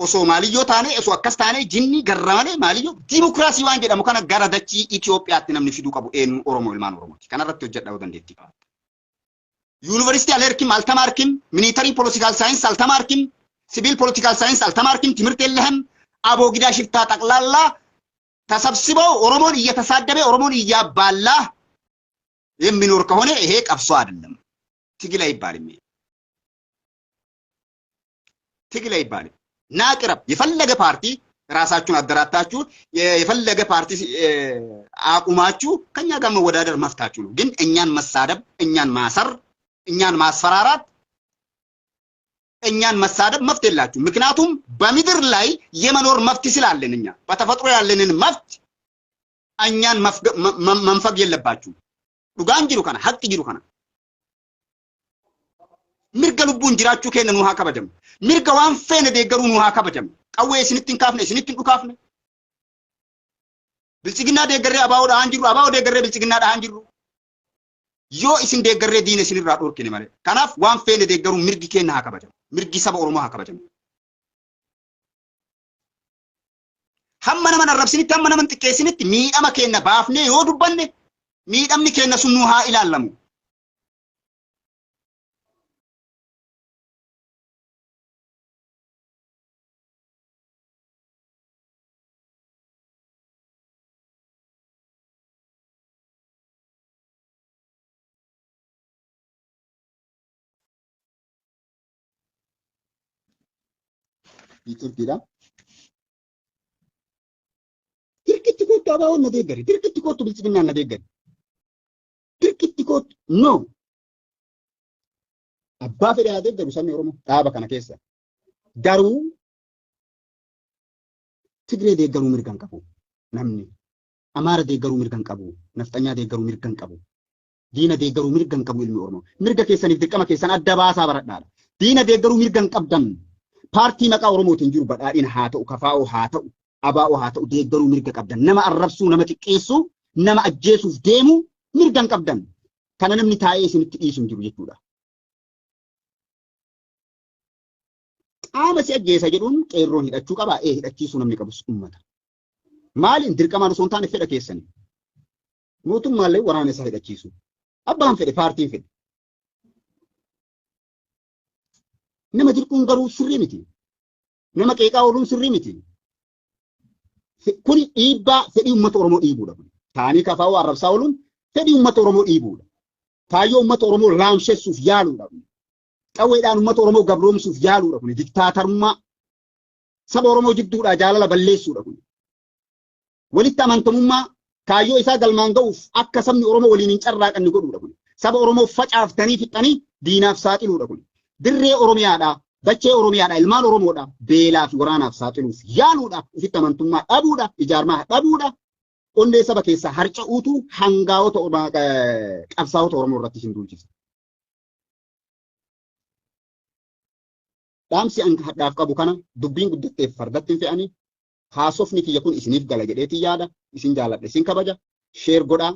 osoo maaliyyoo taane osoo akkas taane jinni garramale maaliyyoo dimokiraasii waan jedhamu kana gara dachii Itoophiyaatti namni fiduu qabu eenyu Oromoo ilmaan Oromooti. Kanarratti hojjedhaa dandeettii qaba. Yuunivarsiitii Alerkim altamaarkim, militarii politikaal saayins altamaarkim, siviil politikaal saayins altamaarkim ትምህርት የለህም አቦጊዳ ሽፍታ ጠቅላላ ተሰብስበው ኦሮሞን እየተሳደበ ኦሮሞን እያባላ የሚኖር ከሆነ ይሄ ቀብሶ አይደለም። ትግል አይባልም። ትግል አይባልም። ናቅረብ የፈለገ ፓርቲ ራሳችሁን አደራታችሁ የፈለገ ፓርቲ አቁማችሁ ከኛ ጋር መወዳደር መፍታችሁ ነው። ግን እኛን መሳደብ፣ እኛን ማሰር፣ እኛን ማስፈራራት፣ እኛን መሳደብ መፍት የላችሁ። ምክንያቱም በምድር ላይ የመኖር መፍት ስላለን እኛ በተፈጥሮ ያለንን መፍት እኛን መንፈግ የለባችሁ። ዱጋን ጅሩ ከና ሐቅ ጅሩ ከና mirga lubbuun jiraachuu keenya nu haa kabajamu. Mirga waan feene deeggaruu nu haa kabajamu. Qawwee isinitti hin kaafne, isinitti hin dhukaafne. Bilchiginnaa deeggarree abaa'oo dhahaan jirru, abaa'oo deeggarree bilchiginnaa dhahaan jirru. Yoo isin deeggarree diina isinirraa dhorkine malee. Kanaaf waan feene deeggaruu mirgi keenya haa kabajamu. Mirgi saba Oromoo haa kabajamu. Hamma nama arrabsinitti, hamma nama xiqqeessinitti miidhama keenya baafnee yoo dubbanne miidhamni keenya sun nu haa ilaallamu. Itoophiyaa dirqitti kootu abaa'oon na deeggari, dirqitti kootu bilchiginnaan na deeggari, dirqitti kootu no abbaa fedhe haa deeggaru sabni Oromoo dhaaba kana keessa garuu Tigree deeggaruu mirgan qabu namni. Amaara deeggaruu mirgan qabu. Nafxanyaa deeggaruu mirgan qabu. Diina deeggaruu mirgan qabu ilmi Oromoo. Mirga keessaniif dirqama keessan adda baasaa baradhaadha. Diina deeggaruu mirgan qabdan. Paartii maqaa Oromootiin jiru badhaadhina haa ta'u, kafaa'oo haa ta'u, abaa'oo haa ta'u deeggaruu mirga qabdan. Nama arrabsuu, nama xiqqeessuu, nama ajjeesuuf deemu mirgan qabdan. Kana namni taa'ee isinitti dhiisu hin jiru jechuudha. Qaama si ajjeesa jedhuun qeerroon hidhachuu qaba. Hidhachiisuu namni qabus uummata. Maaliin dirqamaan osoo hin taane fedha keessanii. Mootummaallee waraana isaa hidhachiisu. Abbaan fedhe paartiin fedhe. Nama dirquun garuu sirrii miti. Nama qeeqaa ooluun sirrii miti. Kuni dhiibbaa fedhii uummata Oromoo dhiibuudha. Taanii kafaa'uu arrabsaa ooluun fedhii uummata Oromoo dhiibuudha. Kaayyoo uummata Oromoo laamsessuuf yaaluudha. Qawweedhaan uummata Oromoo gabroomsuuf yaaluudha. Kuni diktaatarummaa saba Oromoo jidduudhaa jaalala balleessuudha. Kuni walitti amantamummaa kaayyoo isaa galmaan ga'uuf akka sabni Oromoo waliin hin carraaqanne godhuudha. Kuni saba Oromoo facaaftanii fixanii diinaaf saaxiluudha. Kuni dirree Oromiyaadhaa, dachee Oromiyaadhaa, ilmaan Oromoodhaa beelaa fi waraanaaf saaxiluuf yaaluudha. Ofitti amantummaa dhabuudha, ijaarmaa dhabuudha. Onnee saba keessaa harca'uutu hangaa'ota qabsaa'ota Oromoo irratti isin duulchisa. Dhaamsi an hadhaaf qabu kana dubbiin guddatteef fardatti hin fe'anii haasofni kiyya kun isiniif gala jedheetii yaada, isin jaaladha, isin kabaja, sheer godhaa.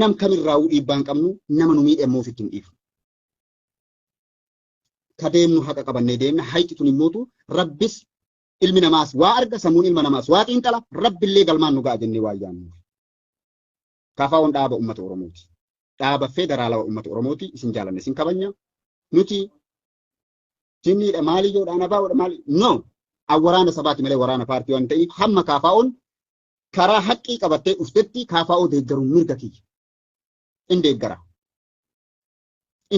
Nam kamirraa'uu dhiibbaa hin qabnu, nama nu miidhamuu ofitti hin dhiifnu. Ka deemnu haqa qabannee deemna, hayxi tun immootu rabbis ilmi namaas waa arga, sammuun ilma namaas waa xiinxala, rabbillee galmaan nu ga'a jennee waa yaannu. KFO'n dhaaba uummata Oromooti. Dhaaba federaalawaa uummata Oromooti, isin jaalanne, isin kabanya. Nuti jinniidha maalii joodhaan abaa'uudha maalii? No. Waraana sabaati malee waraana paartii waan ta'eef hamma KFO'n karaa haqqii qabattee dhuftetti KFO deeggaruun mirga kiyya. In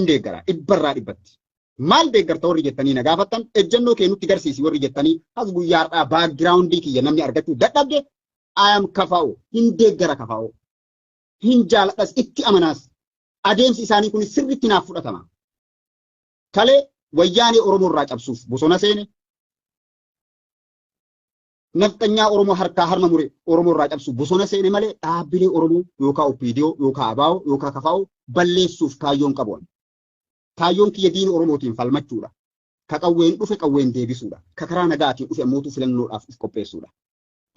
deeggara dhibbarraa dhibbatti. Maal deeggarta warri jettanii na gaafattan ejjennoo kee nutti garsiisi warri jettanii as guyyaadhaa baagiraawundii kiyya namni argachuu dadhabde ayam KFO hin deeggara KFO. Hin jaaladhas itti amanaas adeemsi isaanii kun sirriitti naaf fudhatama. Kalee wayyaanee Oromoo irraa cabsuuf bosona seene. Nafxanyaa Oromoo harkaa harma mure Oromoo irraa cabsu bosona seene malee dhaabbilee Oromoo yookaan OPDO yookaan ABO yookaan KFO balleessuuf kaayyoon qabu. Kaayyoon kiyya diina Oromootiin falmachuudha. Ka qawween dhufe qawween deebisuudha. Ka karaa nagaatiin dhufe ammoo filannoodhaaf of qopheessuudha.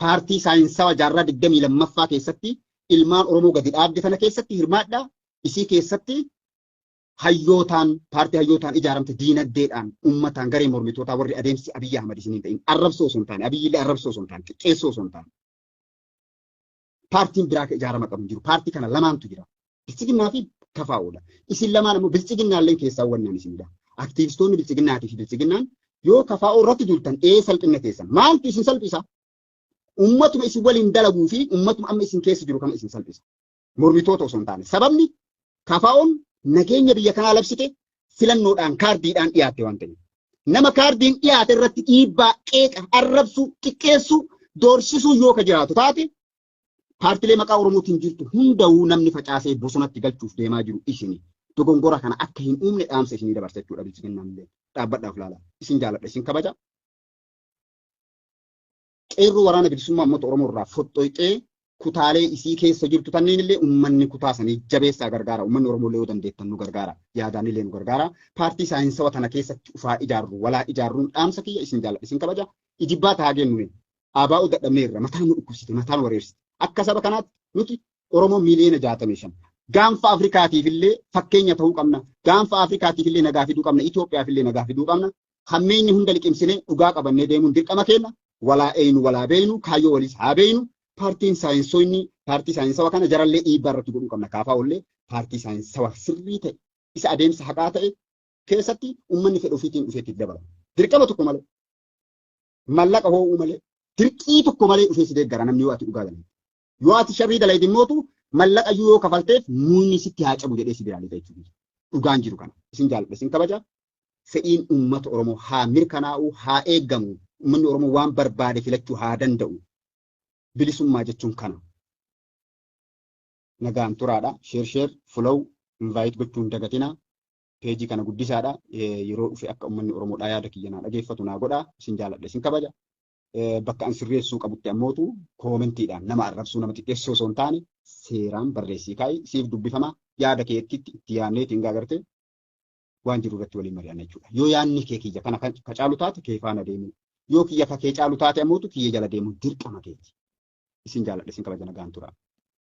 Paartii saayinsawaa jaarraa 22ffaa keessatti ilmaan Oromoo gadi dhaabde sana keessatti hirmaadhaa. Isii keessatti hayyootaan paartii hayyootaan ijaaramte diinagdeedhaan uummataan garee mormitootaa warri adeemsi Abiyyi Ahmad isiniin ta'in arrabsoo osoo hin taane Abiyyillee arrabsoo osoo hin taane xiqqeessoo osoo hin taane paartiin biraa ijaarama qabu jiru paartii kana lamaantu jira bilchiginnaa fi KFO'dha isin lamaan immoo bilchiginnaallee keessaa wannaan isinidha aktiivistoonni bilchiginnaatii fi bilchiginnaan yoo KFO irratti duultan salphina keessan maaltu isin salphisa uummatuma isin waliin dalaguu fi uummatuma amma isin keessa jiru kana isin salphisa mormitoota osoo hin taane sababni KFO'n nageenya biyya kanaa labsite filannoodhaan kaardiidhaan dhiyaatte waan ta'eef. Nama kaardiin dhiyaate irratti dhiibbaa qeeqa arrabsuu xiqqeessuu doorsisuu yoo ka jiraatu taate paartilee maqaa Oromootiin jirtu hunda'uu namni facaasee bosonatti galchuuf deemaa jiru isini. Dogongora kana akka hin uumne dhaamsa isinii dabarsa jechuudha bilchiginnaan illee dhaabbadhaaf laala. Isin jaaladha isin kabaja. Qeerroo waraana bilisummaa uummata Oromoo irraa foxxoyxee kutaalee isii keessa jirtu tanneen illee uummanni kutaa sanii jabeessaa gargaara. Uummanni Oromoo illee yoo dandeettan nu gargaara. Yaadaan illee nu gargaara. Paartii saayinsawaa tana keessatti ufaa ijaarru walaa ijaarruun dhaamsa kiyya isin jaaladha isin kabaja. Ijibbaa tahaa gennu ABO dadhabneerra mataan nu dhukkubsite mataan wareersite. Akka saba kanaatti nuti Oromoo miliyoona 65. Gaanfa Afrikaatiif illee fakkeenya ta'uu qabna. Gaanfa Afrikaatiif illee nagaa fiduu qabna. Itoophiyaaf illee nagaa fiduu qabna. Hammeenyi hunda liqimsinee dhugaa qabannee deemuun dirqama kenna. Walaa eeynu walaa beeynu kaayyoo waliis haa beeynu. Paartiin saayinsawaa kana jarallee dhiibbaa irratti godhuu qabna. KFO illee paartii saayinsawaa sirrii ta'e isa adeemsa haqaa ta'e keessatti uummanni fedha ofiitiin dhufeetti dabala. Dirqama tokko malee mallaqa ho'uu malee dirqii tokko malee dhufee si deeggara namni yoo ati dhugaa galee. Yoo ati sharrii dalaydii immootu mallaqa yoo kafalteef muunni sitti haa cabu jedhee si biraalee ta'e jechuudha. Dhugaan jiru kana isin jaaladha isin kabaja. Fedhiin uummata Oromoo haa mirkanaa'u haa eeggamu. Uummanni Oromoo waan barbaade filachuu haa danda'u. Bilisummaa jechuun kana. Nagaan turaadha. Sheer follow invite gochuun dagatina. Peejii kana guddisaadha. Yeroo dhufe akka uummanni Oromoodhaa yaada kiyyanaa dhageeffatu naa godhaa. Isin jaaladha isin kabaja. bakka an sirreessuu qabutti ammootu koomentiidhaan nama arrabsuu nama xiqqeessoo osoo hin taane seeraan barreessii kaa'i siif dubbifama yaada keetti itti yaadneetiin gaagarte waan jiru irratti waliin mari'anna jechuudha. Yoo yaadni kee kiyya kana ka caalu taate kee faana deemu. Yoo kiyya ka kee caalu taate ammootu kiyya jala deemu dirqama keeti. Isin jaaladha isin kabaja nagaan tura.